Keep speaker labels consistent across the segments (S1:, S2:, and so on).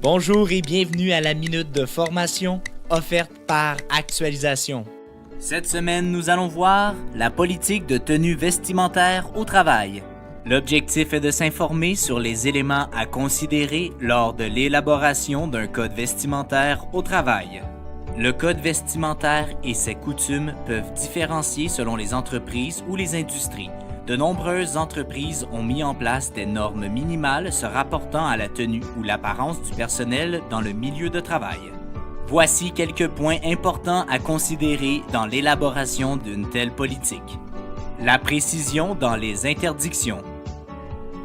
S1: Bonjour et bienvenue à la minute de formation offerte par Actualisation.
S2: Cette semaine, nous allons voir la politique de tenue vestimentaire au travail. L'objectif est de s'informer sur les éléments à considérer lors de l'élaboration d'un code vestimentaire au travail. Le code vestimentaire et ses coutumes peuvent différencier selon les entreprises ou les industries. De nombreuses entreprises ont mis en place des normes minimales se rapportant à la tenue ou l'apparence du personnel dans le milieu de travail. Voici quelques points importants à considérer dans l'élaboration d'une telle politique. La précision dans les interdictions.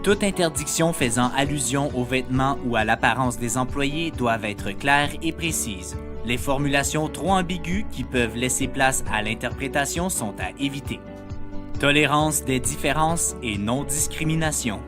S2: Toute interdiction faisant allusion aux vêtements ou à l'apparence des employés doivent être claires et précises. Les formulations trop ambiguës qui peuvent laisser place à l'interprétation sont à éviter. Tolérance des différences et non-discrimination.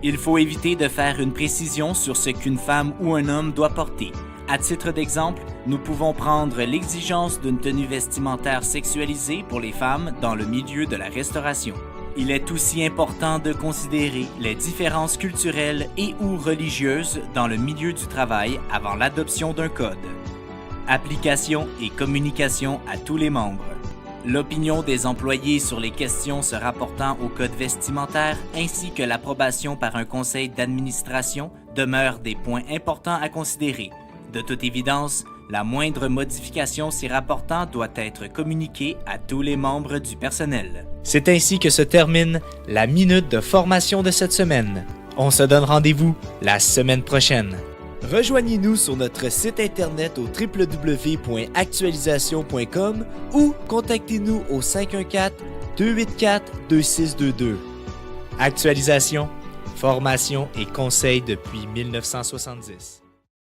S2: Il faut éviter de faire une précision sur ce qu'une femme ou un homme doit porter. À titre d'exemple, nous pouvons prendre l'exigence d'une tenue vestimentaire sexualisée pour les femmes dans le milieu de la restauration. Il est aussi important de considérer les différences culturelles et ou religieuses dans le milieu du travail avant l'adoption d'un code. Application et communication à tous les membres. L'opinion des employés sur les questions se rapportant au code vestimentaire ainsi que l'approbation par un conseil d'administration demeurent des points importants à considérer. De toute évidence, la moindre modification s'y rapportant doit être communiquée à tous les membres du personnel.
S1: C'est ainsi que se termine la minute de formation de cette semaine. On se donne rendez-vous la semaine prochaine. Rejoignez-nous sur notre site internet au www.actualisation.com ou contactez-nous au 514-284-2622. Actualisation, formation et conseils depuis 1970.